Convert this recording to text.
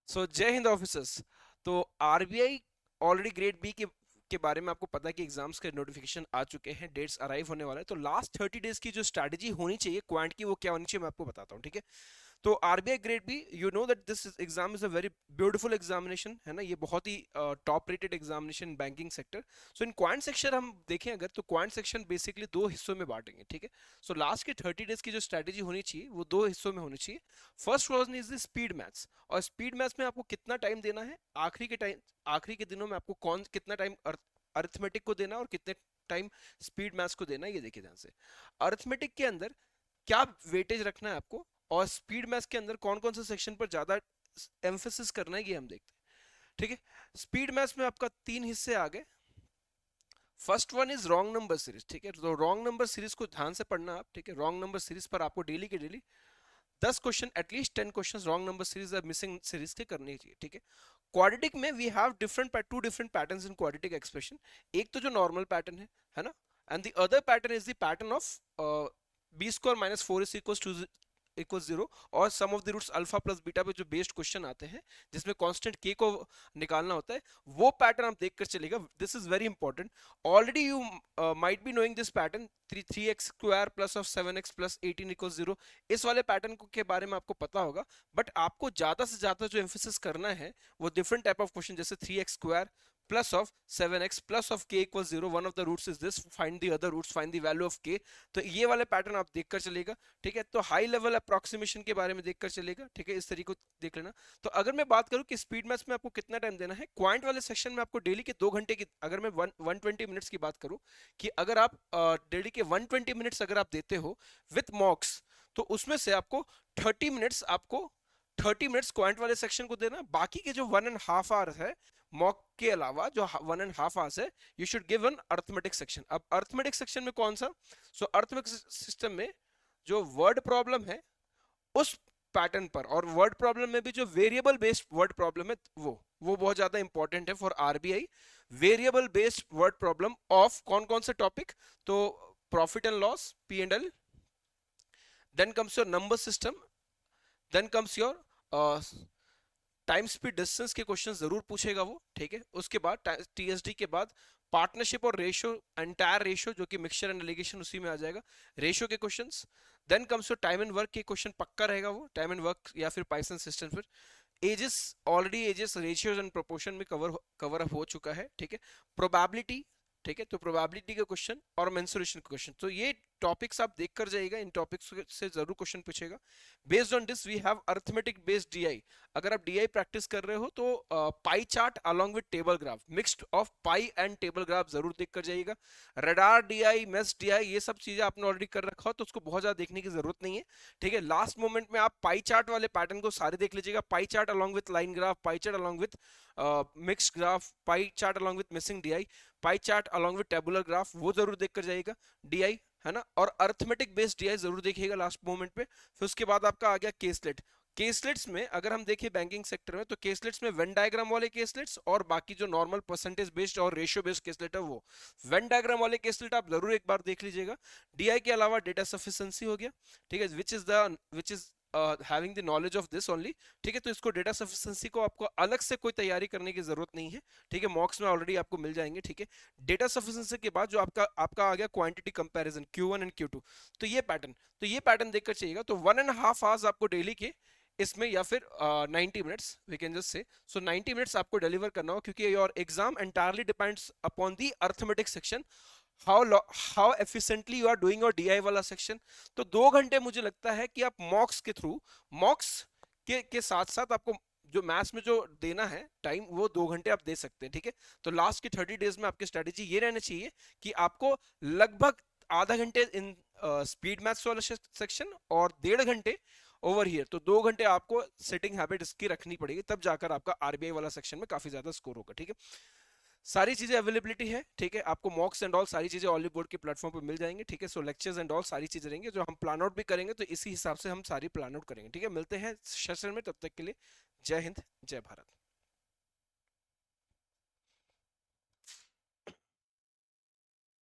सो जय हिंद ऑफिसर्स। तो RBI already grade B के बारे में आपको पता है कि एग्जाम्स के नोटिफिकेशन आ चुके हैं, डेट्स अराइव होने वाला है। तो लास्ट 30 डेज की जो स्ट्रैटेजी होनी चाहिए क्वांट की, वो क्या होनी चाहिए मैं आपको बताता हूँ, ठीक है। तो RBI grade B, you know that this exam is a very beautiful examination, है ना। ये बहुत ही top rated examination banking sector. So in quant section हम देखें अगर, तो क्वांट सेक्शन बेसिकली दो हिस्सों में बांटेंगे, ठीक है। सो लास्ट के 30 डेज की जो स्ट्रैटेजी होनी चाहिए वो दो हिस्सों में होनी चाहिए। First one is the speed maths, और स्पीड मैथ्स में आपको कितना टाइम देना है आखिरी के दिनों में आपको कौन कितना टाइम अरिथमेटिक को देना और कितने टाइम स्पीड मैथ्स को देना है, ये देखिए ध्यान से। अरिथमेटिक के अंदर क्या वेटेज रखना है आपको, और स्पीड मैथ्स के अंदर कौन कौन से सेक्शन पर ज्यादा एम्फेसिस करना है, ये हम देखते हैं, ठीक है। स्पीड मैथ्स में आपका तीन हिस्से आ गए। First one is wrong number series, ठीक है। तो रॉन्ग नंबर सीरीज को ध्यान से पढ़ना आप, ठीक है। रॉन्ग नंबर सीरीज पर आपको डेली के daily 10 question, at least 10 question wrong number series और मिसिंग सीरीज के करने चाहिए, ठीक है। क्वाड्रेटिक में we have two different patterns in quadratic expression. एक तो जो नॉर्मल पैटर्न है ना, and the other pattern is the pattern of B square minus four is equal जीरो, zero sum of the roots alpha plus beta पे जो based question आते हैं जिसमें कांस्टेंट के को निकालना होता है, वो पैटर्न आप देखकर चलेगा। This is very important. Already you might be knowing this pattern, three x square plus of 7x plus 18 equal zero. इस वाले पैटर्न के बारे में आपको पता होगा, बट आपको ज्यादा से ज्यादा जो एम्फेसिस करना है वो डिफरेंट टाइप ऑफ क्वेश्चन, जैसे 3x square plus of 7x plus of k equal zero, one of the roots is this, find the other roots, find the value of k। तो ये वाले पैटर्न आप देखकर चलेगा, ठीक है। तो हाई लेवल अप्रोक्सीमेशन के बारे में देखकर चलेगा, ठीक है। इस तरीके को देख लेना। तो अगर मैं बात करूं कि स्पीड मैथ्स में आपको कितना टाइम देना है, क्वांट वाले सेक्शन में आपको डेली के 2 घंटे की, अगर मैं 120 मिनट्स की बात करूं, कि अगर आप डेली के 120 मिनट्स अगर आप देते हो विथ मॉक्स, तो उसमें से आपको 30 मिनट्स क्वांट वाले सेक्शन को देना। बाकी के जो 1.5 आवर्स है मॉक के अलावा, जो 1.5 आवर्स है, you should give an arithmetic section. अब अर्थमेटिक सेक्शन में कौन सा, सो अर्थमेटिक सिस्टम में जो वर्ड प्रॉब्लम है उस पैटर्न पर, और वर्ड प्रॉब्लम में भी जो वेरिएबल बेस्ड वर्ड प्रॉब्लम है वो बहुत ज्यादा इंपॉर्टेंट है for RBI. Variable based word problem of कौन कौन से टॉपिक, तो profit and loss, P and L, then comes your number system, then comes your time speed distance के क्वेश्चन जरूर पूछेगा वो, ठीक है। उसके बाद टीएसडी के बाद पार्टनरशिप और रेशियो, एंटायर रेशियो जो कि मिक्सचर एंड एलिगेशन उसी में आ जाएगा, रेशियो के questions. Then comes your time and work के क्वेश्चन, पक्का रहेगा वो, टाइम एंड वर्क या फिर पाइथन सिस्टम। फिर ages, already ages ratios and proportion में कवर अप हो चुका है, ठीक है। प्रोबेबिलिटी, ठीक है, तो प्रोबेबिलिटी के क्वेश्चन और मेंसुरेशन के क्वेश्चन, तो ये टॉपिक्स आप देख कर जाइएगा, इन टॉपिक्स से जरूर क्वेश्चन पूछेगा। Based on this we have arithmetic based DI. अगर आप डीआई प्रैक्टिस कर रहे हो तो pie chart along with table graph, mixed of pie and table graph जरूर देख कर जाइएगा। रडार डीआई, मेस डीआई, ये सब चीजें आपने ऑलरेडी कर रखा हो तो उसको बहुत ज्यादा देखने की जरूरत नहीं है, ठीक है। लास्ट मोमेंट में आप पाई चार्ट वाले पैटर्न को सारे देख लीजिएगा, पाई chart along with line graph, pi chart along with mixed graph, pi chart along with missing DI, pi chart along with tabular graph, वो जरूर देख कर जाइएगा डीआई, है ना। और अरिथमेटिक बेस्ड डीआई जरूर देखिएगा लास्ट मोमेंट पे। फिर उसके बाद आपका आ गया केसलेट। केसलेट्स में अगर हम देखें बैंकिंग सेक्टर में, तो केसलेट्स में वेन डायग्राम वाले केसलेट्स और बाकी जो नॉर्मल परसेंटेज बेस्ड और रेशियो बेस्ड केसलेट है वो, वेन डायग्राम वाले केसलेट आप जरूर एक बार देख लीजिएगा। डीआई के अलावा डेटा सफिशिएंसी हो गया, ठीक है, which is having the knowledge of this only, ठीक है। तो इसको डेटा सफिशिएंसी को आपको अलग से कोई तैयारी करने की जरूरत नहीं है, ठीक है, मॉक्स में ऑलरेडी आपको मिल जाएंगे, ठीक है। डेटा सफिशिएंसी के बाद जो आपका आपका आ गया quantity comparison, Q1 and Q2, तो ये पैटर्न देखकर चाहिएगा। तो 1.5 आवर्स आपको डेली के इसमें, या फिर 90 minutes we can just say, so 90 minutes आपको डिलीवर करना हो, क्योंकि your exam entirely depends upon the arithmetic section, how efficiently you are doing your DI वाला सेक्शन। तो 2 घंटे मुझे लगता है कि आप मॉक्स के थ्रू, मॉक्स के साथ साथ आपको जो मैथ्स में जो देना है टाइम, वो 2 घंटे आप दे सकते हैं, ठीक है। तो लास्ट के 30 डेज में आपकी स्ट्रेटेजी ये रहनी चाहिए कि आपको लगभग आधा घंटे इन स्पीड मैथ्स वाला सेक्शन और 1.5 घंटे ओवर हियर, तो 2 घंटे आपको सेटिंग हैबिट इसकी रखनी पड़ेगी, तब जाकर आपका आरबीआई वाला सेक्शन में काफी ज्यादा स्कोर होगा, ठीक है। सारी चीजें अवेलेबिलिटी है, ठीक है। आपको मॉक्स एंड ऑल सारी चीजें ऑलिव बोर्ड के प्लेटफॉर्म पे मिल जाएंगे, ठीक है। सो लेक्चर्स एंड ऑल सारी चीजें रहेंगे, जो हम प्लान आउट भी करेंगे तो इसी हिसाब से हम सारी प्लान आउट करेंगे, ठीक है। मिलते हैं सेशन में, तब तक के लिए जय हिंद, जय भारत।